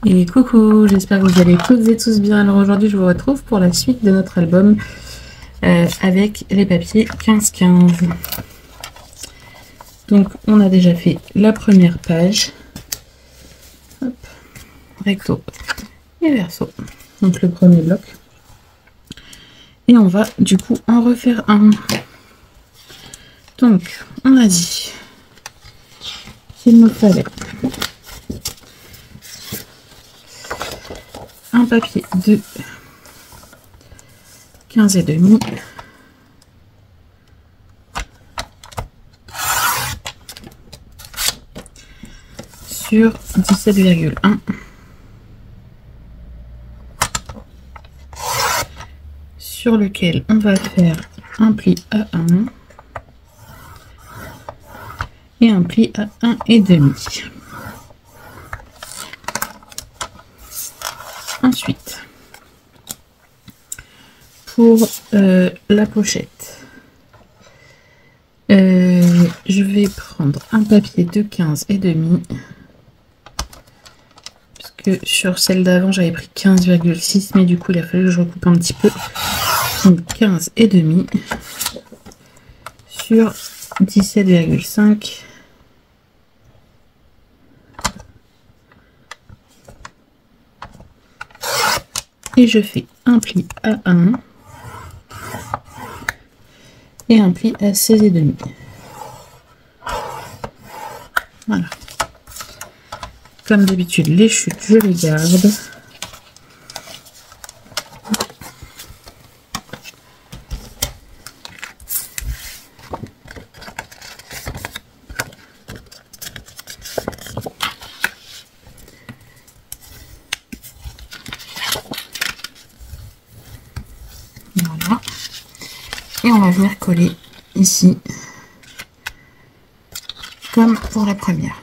Et coucou, j'espère que vous allez toutes et tous bien. Alors aujourd'hui je vous retrouve pour la suite de notre album avec les papiers 15-15. Donc on a déjà fait la première page. Hop, recto et verso. Donc le premier bloc. Et on va du coup en refaire un. Donc on a dit qu'il nous fallait un papier de 15 et demi sur 17,1 sur lequel on va faire un pli à 1 et un pli à 1 et demi. Ensuite, pour la pochette, je vais prendre un papier de 15 et demi, parce que sur celle d'avant j'avais pris 15,6, mais du coup il a fallu que je recoupe un petit peu. Donc 15 et demi sur 17,5. Et je fais un pli à 1 et un pli à 16,5. Voilà. Comme d'habitude, les chutes, je les garde. Voilà. Et on va venir coller ici, comme pour la première.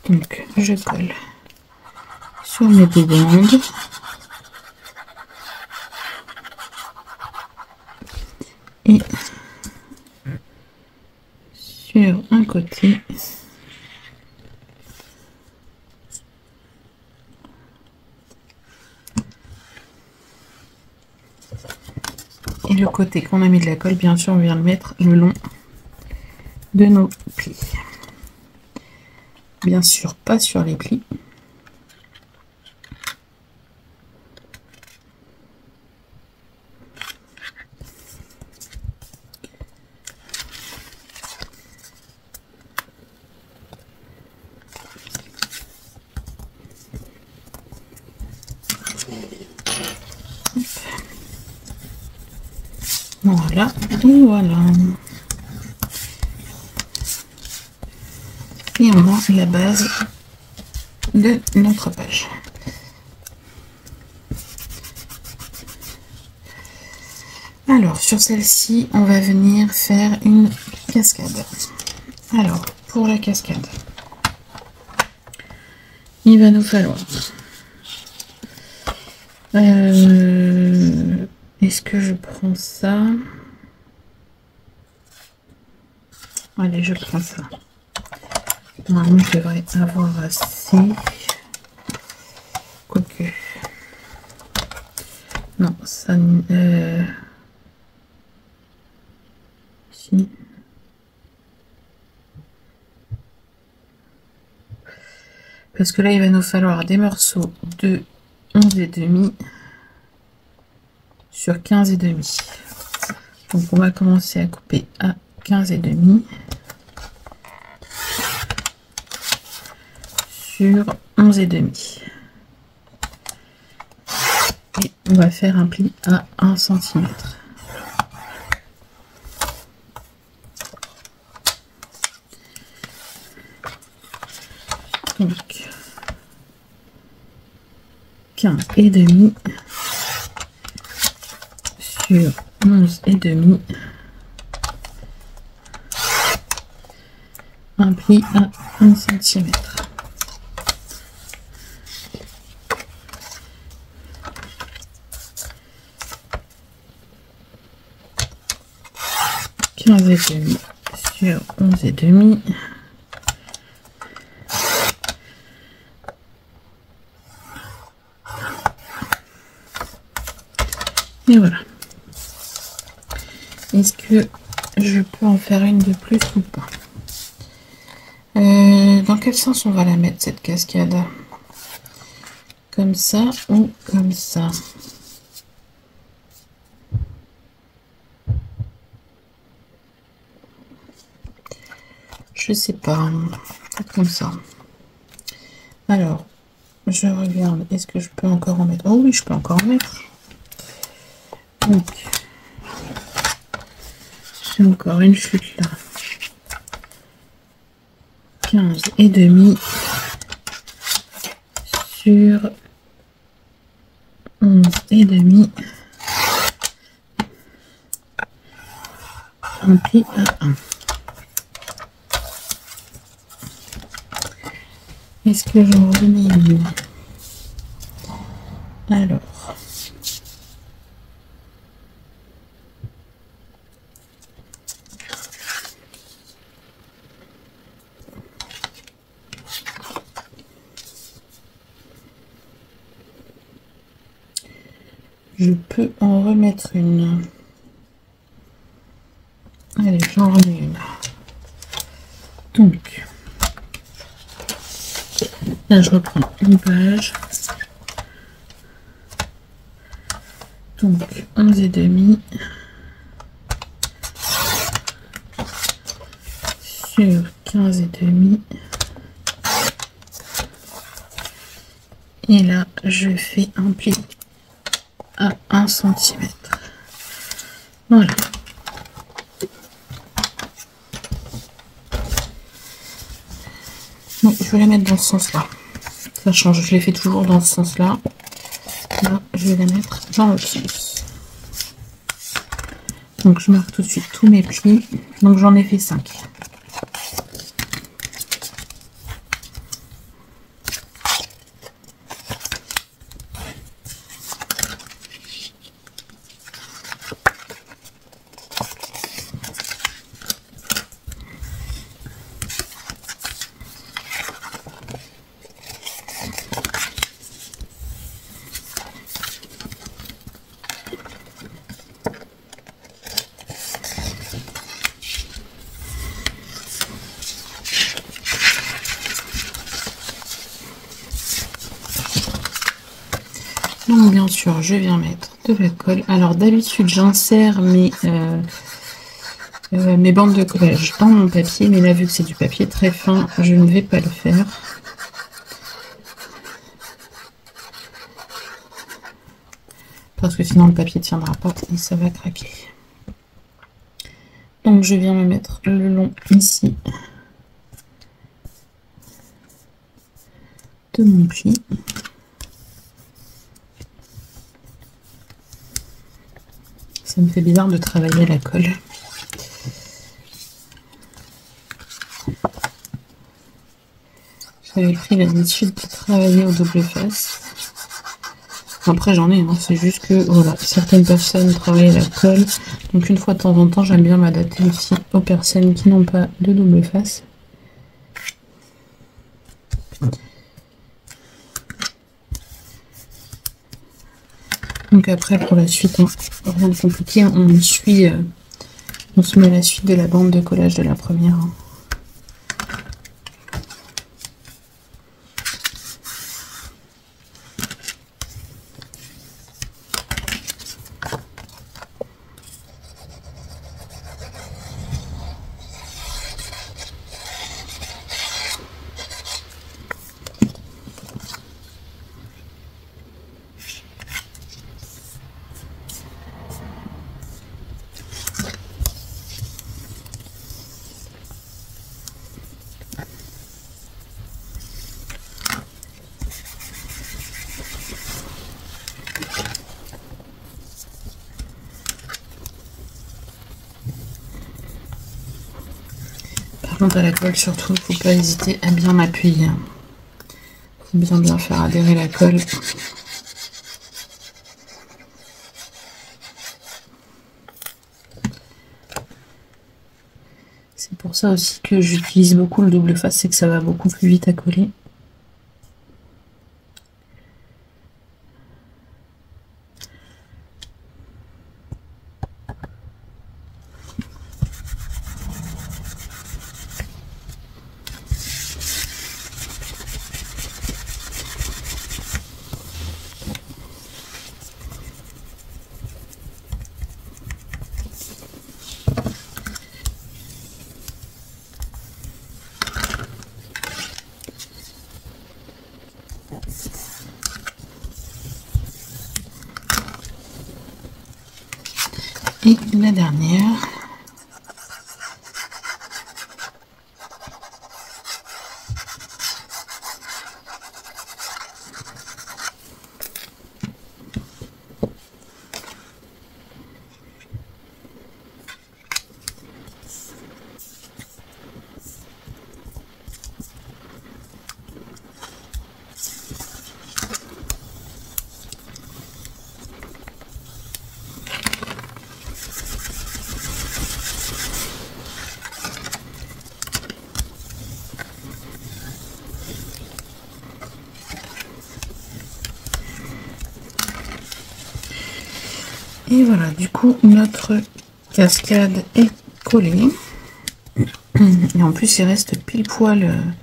Donc je colle sur mes deux bandes et sur un côté et le côté qu'on a mis de la colle, bien sûr on vient le mettre le long de nos plis, bien sûr pas sur les plis. Voilà, et voilà. Et on a la base de notre page. Alors, sur celle-ci, on va venir faire une cascade. Alors, pour la cascade, il va nous falloir... est-ce que je prends ça? Allez, je prends ça. Normalement, je devrais avoir assez. Quoique. Non, ça... si. Parce que là, il va nous falloir des morceaux de 11,5 sur 15,5. Donc, on va commencer à couper à 15,5 sur 11,5. Et on va faire un pli à 1 cm. Donc 15,5 sur 11,5, un pli à 1 cm. 15,5 sur 11,5. Et voilà. Est-ce que je peux en faire une de plus ou pas? Dans quel sens on va la mettre cette cascade? Comme ça ou comme ça? Je sais pas. Peut-être comme ça. Alors, je regarde. Est-ce que je peux encore en mettre? Oh oui, je peux encore en mettre. Donc, j'ai encore une chute là. 15,5 sur 11,5. Un pli à 1. Est-ce que j'en remets une? Alors. Je peux en remettre une. Allez, j'en remets une. Donc, là, je reprends une page. Donc, 11,5 sur 15,5. Et là, je fais un pli à 1 cm. Voilà. Donc, je vais la mettre dans ce sens-là. Ça change, je les fais toujours dans ce sens-là. Là, je vais la mettre dans l'autre sens. Donc, je marque tout de suite tous mes plis. Donc, j'en ai fait 5. Donc bien sûr, je viens mettre de la colle. Alors d'habitude, j'insère mes bandes de collage dans mon papier, mais là vu que c'est du papier très fin, je ne vais pas le faire. Parce que sinon le papier ne tiendra pas et ça va craquer. Donc je viens me mettre le long ici de mon pli. Ça me fait bizarre de travailler la colle. J'avais pris l'habitude de travailler au double face. Après j'en ai, hein, c'est juste que voilà, certaines personnes travaillent la colle. Donc une fois de temps en temps, j'aime bien m'adapter aussi aux personnes qui n'ont pas de double face. Donc après pour la suite, hein, rien de compliqué, on suit, on se met la suite de la bande de collage de la première. Hein. Par contre à la colle surtout, il ne faut pas hésiter à bien appuyer. Il faut bien faire adhérer la colle. C'est pour ça aussi que j'utilise beaucoup le double face, c'est que ça va beaucoup plus vite à coller. Et la dernière. Et voilà, du coup, notre cascade est collée. Et en plus, il reste pile poil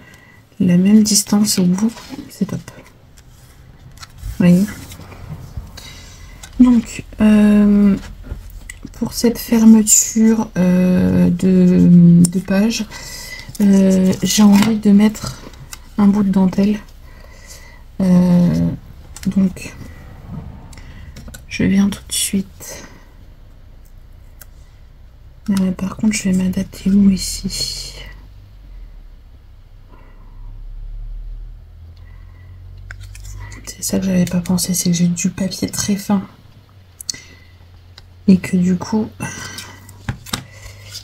la même distance au bout. C'est top. Vous voyez. Donc, pour cette fermeture de page, j'ai envie de mettre un bout de dentelle. Donc, je viens tout de suite. Par contre, je vais m'adapter où ici? C'est ça que j'avais pas pensé, c'est que j'ai du papier très fin. Et que du coup,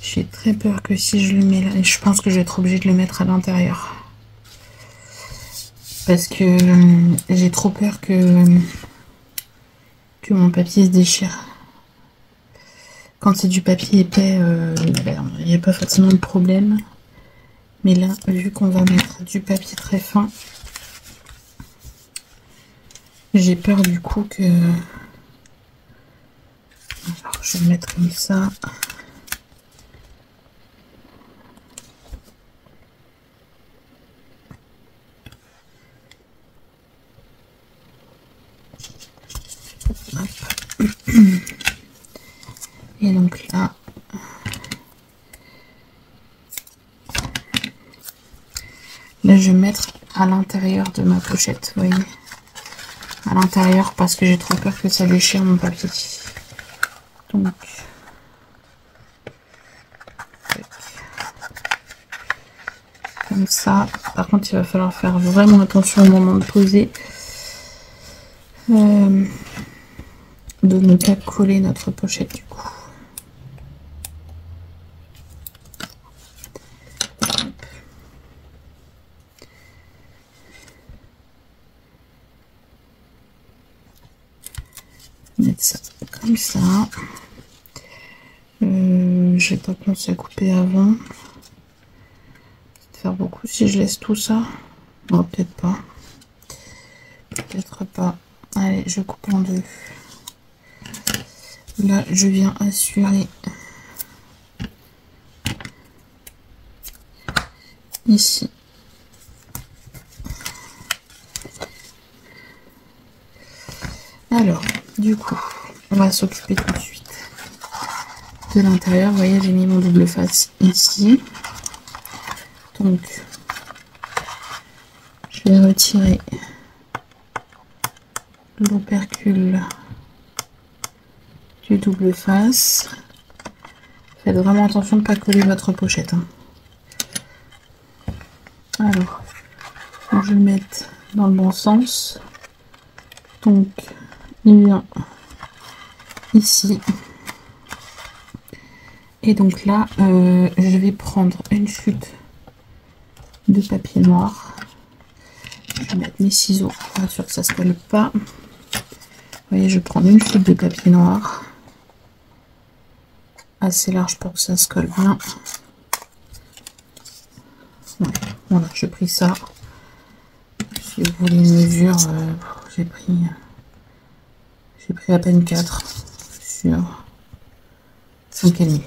j'ai très peur que si je le mets là, et je pense que je vais être obligée de le mettre à l'intérieur. Parce que j'ai trop peur que mon papier se déchire. Quand c'est du papier épais, il n'y a pas forcément de problème. Mais là, vu qu'on va mettre du papier très fin, j'ai peur du coup que... Alors, je vais le mettre comme ça. Hop. Et donc là, je vais mettre à l'intérieur de ma pochette, vous voyez, à l'intérieur, parce que j'ai trop peur que ça déchire mon papier. Donc, comme ça. Par contre, il va falloir faire vraiment attention au moment de poser, de ne pas coller notre pochette du coup. Mettre ça comme ça. Je vais pas penser à couper avant. Faire beaucoup si je laisse tout ça. Non, peut-être pas. Peut-être pas. Allez, je coupe en deux. Là, je viens assurer ici. Alors, du coup, on va s'occuper tout de suite de l'intérieur. Vous voyez, j'ai mis mon double face ici. Donc, je vais retirer l'opercule du double face. Faites vraiment attention de ne pas coller votre pochette. Hein. Alors, je vais le mettre dans le bon sens. Donc, il vient ici. Et donc là, je vais prendre une chute de papier noir. Je vais mettre mes ciseaux pour être sûr que ça ne se colle pas. Vous voyez, je prends une chute de papier noir. Assez large pour que ça se colle bien. Voilà, j'ai pris ça. Si vous voulez une mesure, j'ai pris à peine 4 sur 5,5.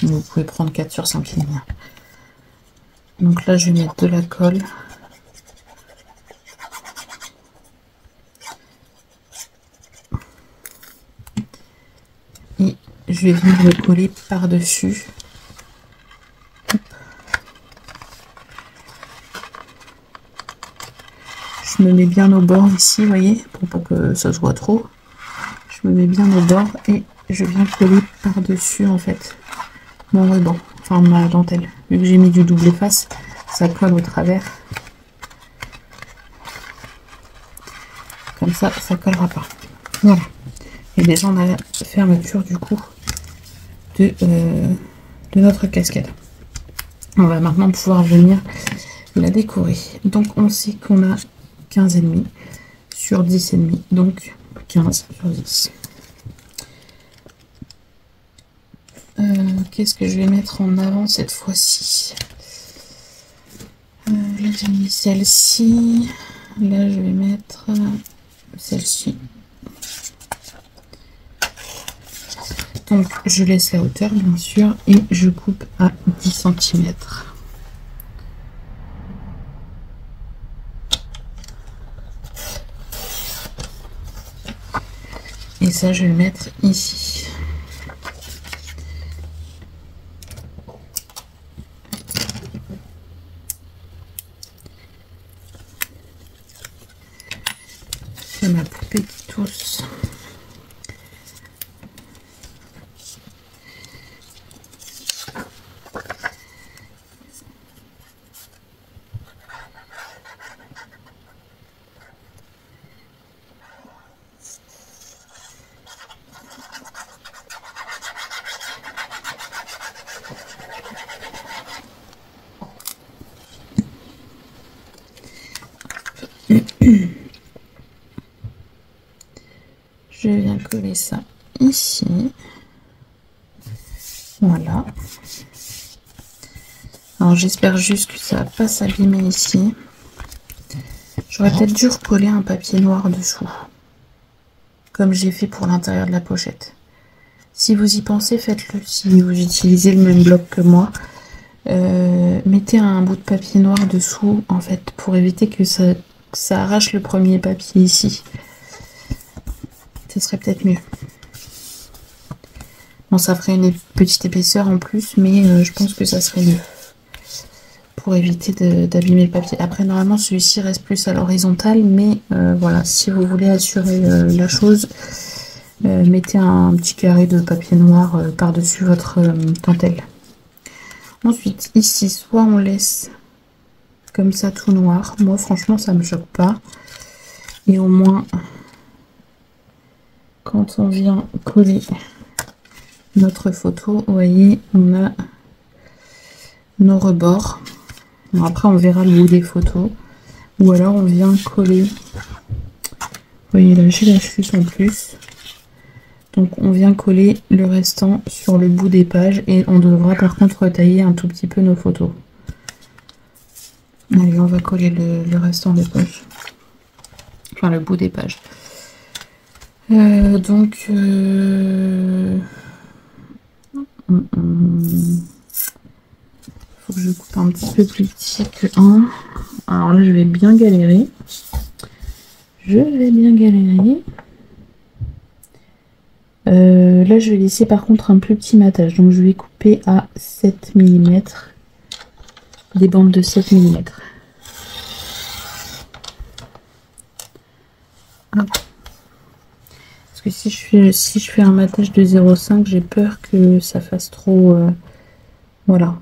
Vous pouvez prendre 4 sur 5,5. Donc là, je vais mettre de la colle. Et je vais venir le coller par-dessus. Je me mets bien au bord ici, vous voyez, pour pas que ça se voit trop. Je me mets bien au bord et je viens coller par-dessus en fait mon ruban, enfin ma dentelle. Vu que j'ai mis du double face, ça colle au travers. Comme ça, ça collera pas. Voilà. Et déjà on a la fermeture du coup de notre casquette. On va maintenant pouvoir venir la décorer. Donc on sait qu'on a 15,5 sur 10,5, donc 15 sur 10. Qu'est-ce que je vais mettre en avant cette fois-ci? Là j'ai mis celle-ci. Là je vais mettre celle-ci. Donc je laisse la hauteur bien sûr et je coupe à 10 cm. Et ça je vais le mettre ici. C'est ma poupée qui tousse. Je viens coller ça ici. Voilà. Alors j'espère juste que ça va pas s'abîmer ici. J'aurais peut-être dû recoller un papier noir dessous, comme j'ai fait pour l'intérieur de la pochette. Si vous y pensez, faites-le. Si vous utilisez le même bloc que moi, mettez un bout de papier noir dessous, en fait, pour éviter que ça arrache le premier papier ici. Ce serait peut-être mieux. Bon, ça ferait une petite épaisseur en plus, mais je pense que ça serait mieux. Pour éviter d'abîmer le papier. Après, normalement, celui-ci reste plus à l'horizontale, mais voilà, si vous voulez assurer la chose, mettez un petit carré de papier noir par-dessus votre dentelle. Ensuite, ici, soit on laisse comme ça tout noir. Moi, franchement, ça me choque pas. Et au moins, quand on vient coller notre photo, vous voyez, on a nos rebords. Bon, après, on verra le bout des photos. Ou alors, on vient coller. Vous voyez, là, j'ai l'astuce en plus. Donc, on vient coller le restant sur le bout des pages. Et on devra, par contre, retailler un tout petit peu nos photos. Allez, on va coller le restant des pages. Enfin, le bout des pages. Donc... faut que je coupe un petit peu plus petit que 1. Alors là, je vais bien galérer. Là, je vais laisser par contre un plus petit matage. Donc, je vais couper à 7 mm. Des bandes de 7 mm. Parce que si je fais un matage de 0,5, j'ai peur que ça fasse trop... voilà.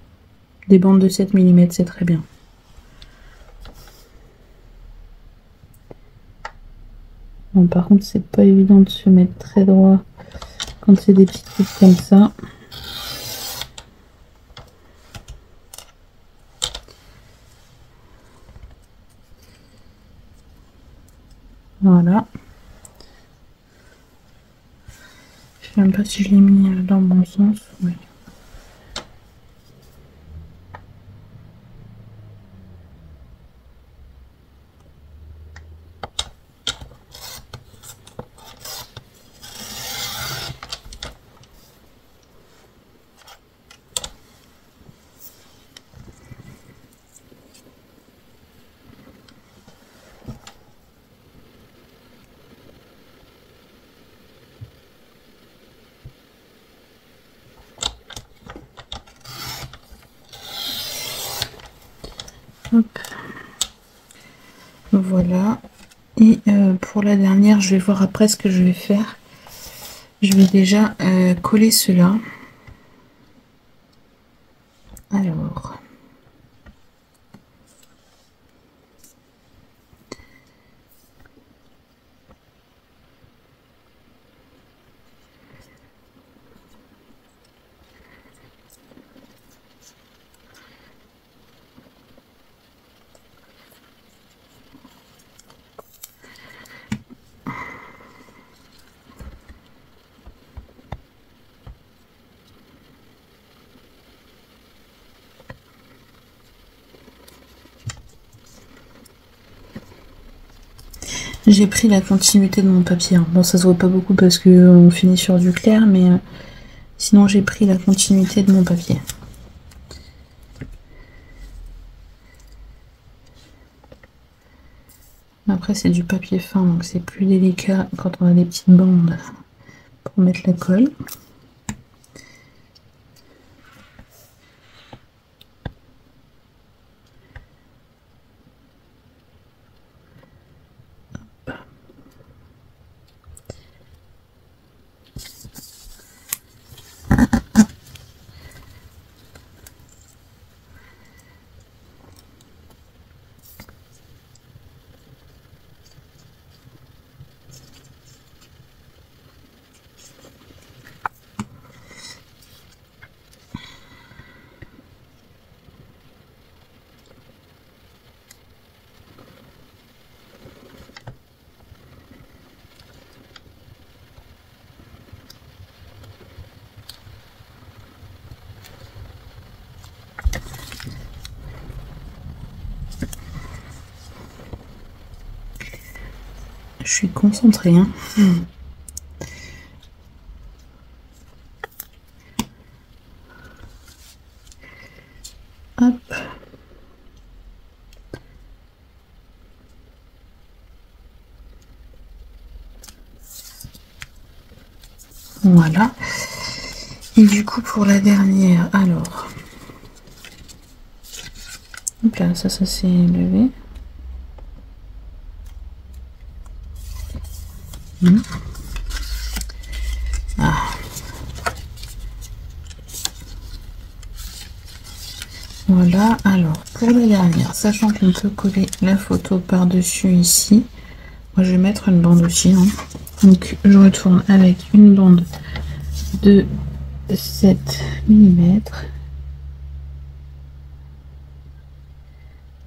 Des bandes de 7 mm, c'est très bien. Bon, par contre, c'est pas évident de se mettre très droit quand c'est des petits trucs comme ça. Voilà. Je sais même pas si je l'ai mis dans le bon sens. Oui. Hop. Voilà. Et pour la dernière, je vais voir après ce que je vais faire. Je vais déjà coller cela. Alors. J'ai pris la continuité de mon papier. Bon, ça se voit pas beaucoup parce que on finit sur du clair, mais sinon j'ai pris la continuité de mon papier. Après, c'est du papier fin, donc c'est plus délicat quand on a des petites bandes pour mettre la colle. Je suis concentrée, hein. Hop. Voilà. Et du coup, pour la dernière, alors. Hop là, ça s'est levé. Ah. Voilà, alors pour la dernière, sachant qu'on peut coller la photo par-dessus ici, moi je vais mettre une bande aussi, hein. Donc je retourne avec une bande de 7 mm.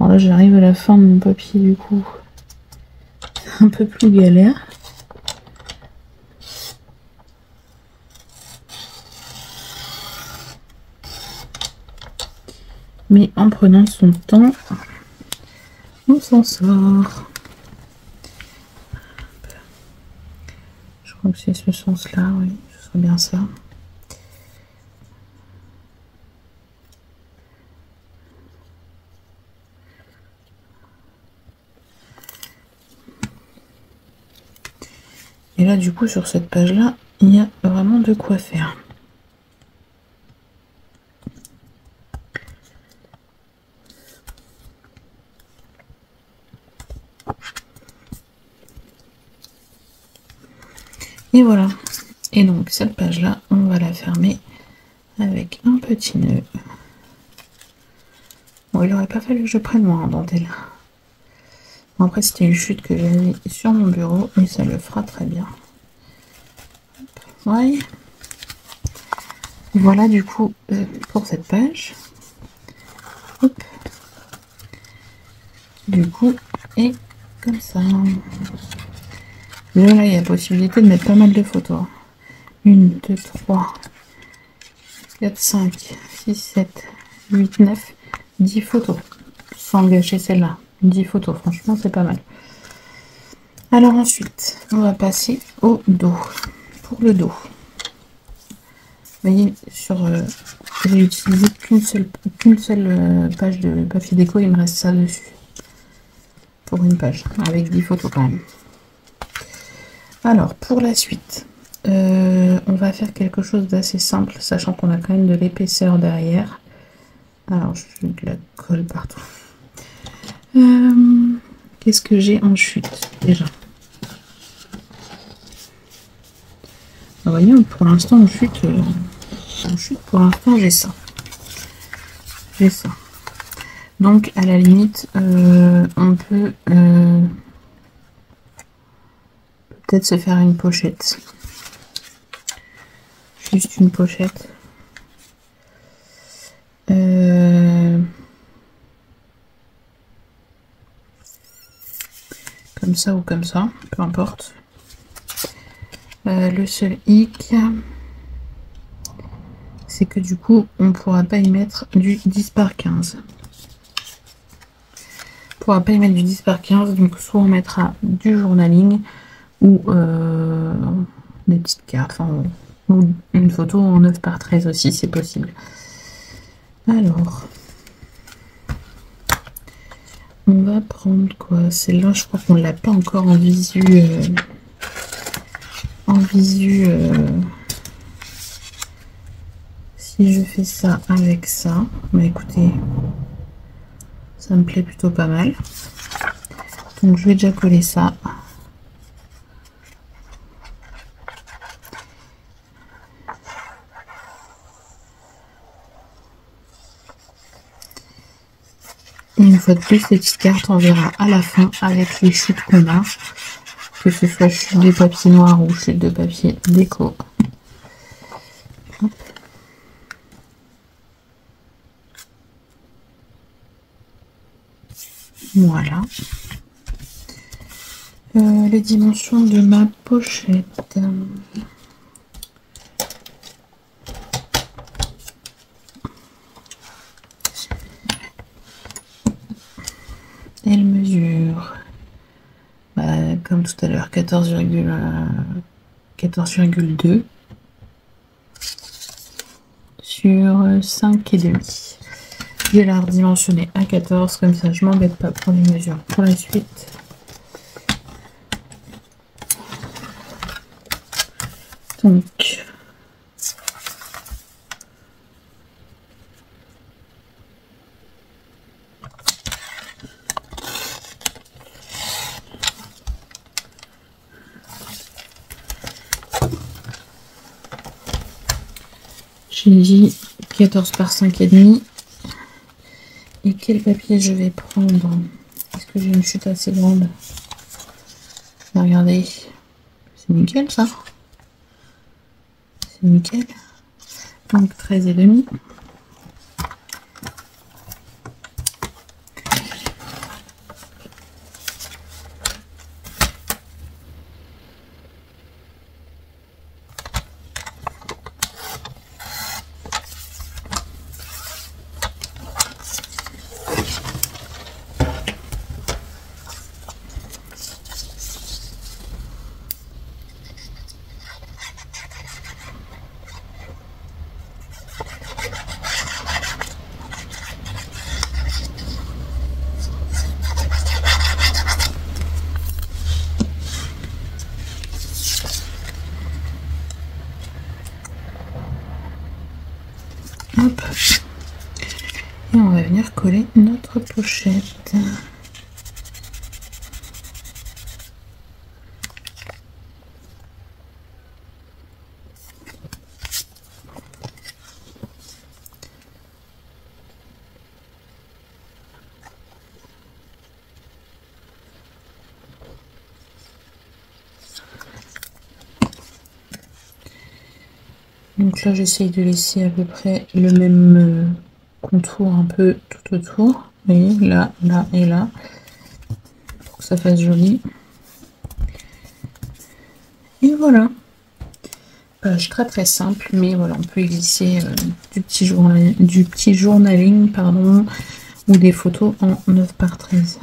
Alors là j'arrive à la fin de mon papier, du coup c'est un peu plus galère. Mais en prenant son temps, on s'en sort. Je crois que c'est ce sens-là, oui, ce serait bien ça. Et là, du coup, sur cette page-là, il y a vraiment de quoi faire. Et voilà. Et donc cette page là, on va la fermer avec un petit nœud. Bon, il n'aurait pas fallu que je prenne moins en dentelle. Bon, après c'était une chute que j'avais sur mon bureau, mais ça le fera très bien. Ouais. Voilà du coup pour cette page. Hop. Du coup, et comme ça. Là, il y a possibilité de mettre pas mal de photos. 1, 2, 3, 4, 5, 6, 7, 8, 9, 10 photos. Sans gâcher celle-là. 10 photos, franchement, c'est pas mal. Alors ensuite, on va passer au dos. Pour le dos. Vous voyez, j'ai utilisé qu'une seule page de papier déco, il me reste ça dessus. Pour une page, avec 10 photos quand même. Alors, pour la suite, on va faire quelque chose d'assez simple, sachant qu'on a quand même de l'épaisseur derrière. Alors, je de la colle partout. Qu'est-ce que j'ai en chute déjà? Vous voyez, pour l'instant, en chute, pour l'instant, j'ai ça. J'ai ça. Donc, à la limite, on peut peut-être se faire une pochette. Juste une pochette. Comme ça ou comme ça, peu importe. Le seul hic, c'est que du coup, on ne pourra pas y mettre du 10 par 15. On ne pourra pas y mettre du 10 par 15, donc soit on mettra du journaling ou des petites cartes, enfin, ou une photo en 9 par 13 aussi, c'est possible. Alors, on va prendre quoi? Celle-là, je crois qu'on ne l'a pas encore en visu. Si je fais ça avec ça, bah écoutez, ça me plaît plutôt pas mal. Donc je vais déjà coller ça. Et une fois de plus, les petites cartes, on verra à la fin avec les chutes qu'on a, que ce soit chute de papier noir ou chute de papier déco. Hop. Voilà. Les dimensions de ma pochette. Elle mesure, comme tout à l'heure, 14,2 sur 5,5. Je vais la redimensionner à 14, comme ça je m'embête pas pour les mesures pour la suite. Donc, j'ai dit 14 par 5,5. Et quel papier je vais prendre? Est-ce que j'ai une chute assez grande? Regardez, c'est nickel ça. C'est nickel. Donc 13,5. Hop. Et on va venir coller notre pochette. Donc là, j'essaye de laisser à peu près le même contour un peu tout autour. Vous voyez, là, là et là, pour que ça fasse joli. Et voilà. Page très très simple, mais voilà, on peut y glisser du petit journaling, pardon, ou des photos en 9 par 13.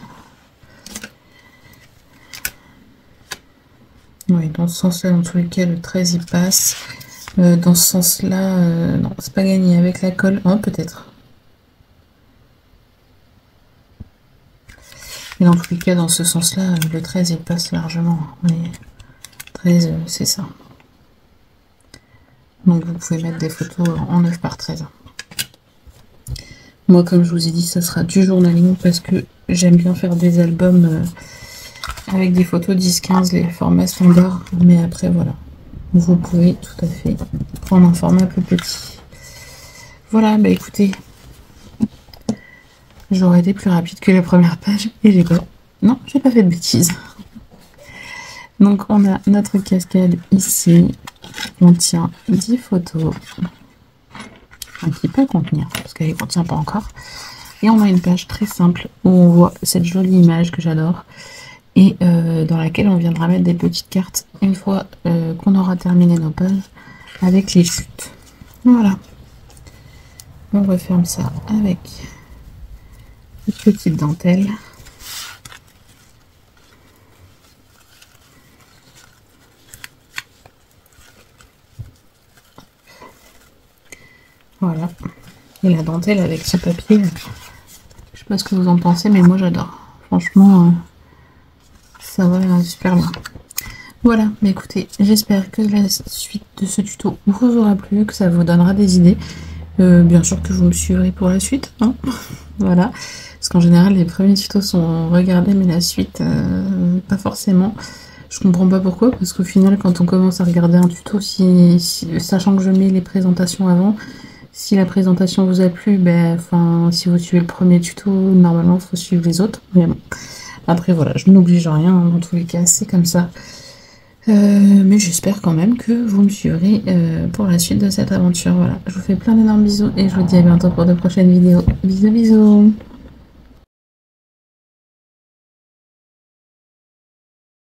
Oui, dans ce sens-là, dans tous les cas, le 13 il passe. Dans ce sens-là, non, c'est pas gagné avec la colle. Oh, peut-être. Mais dans tous les cas, dans ce sens-là, le 13 il passe largement. Mais 13, c'est ça. Donc vous pouvez mettre des photos en 9 par 13. Moi, comme je vous ai dit, ça sera du journaling parce que j'aime bien faire des albums avec des photos 10-15, les formats standards. Mais après, voilà. Vous pouvez tout à fait prendre un format plus petit. Voilà, bah écoutez, j'aurais été plus rapide que la première page et j'ai pas... Non, j'ai pas fait de bêtises. Donc on a notre cascade ici qui contient 10 photos, enfin, qui peut contenir, parce qu'elle ne contient pas encore. Et on a une page très simple où on voit cette jolie image que j'adore et dans laquelle on viendra mettre des petites cartes une fois qu'on aura terminé nos pages avec les chutes. Voilà. On referme ça avec une petite dentelle. Voilà. Et la dentelle avec ce papier, je sais pas ce que vous en pensez, mais moi j'adore. Franchement, ça va super bien. Voilà, mais écoutez, j'espère que la suite de ce tuto vous aura plu, que ça vous donnera des idées. Bien sûr que vous me suivrez pour la suite, hein. Voilà, parce qu'en général les premiers tutos sont regardés, mais la suite pas forcément. Je comprends pas pourquoi, parce qu'au final quand on commence à regarder un tuto, sachant que je mets les présentations avant, si la présentation vous a plu, ben, si vous suivez le premier tuto, normalement il faut suivre les autres. Mais bon. Après voilà, je n'oblige rien, hein, dans tous les cas c'est comme ça. Mais j'espère quand même que vous me suivrez pour la suite de cette aventure. Voilà, je vous fais plein d'énormes bisous et je vous dis à bientôt pour de prochaines vidéos. Bisous bisous.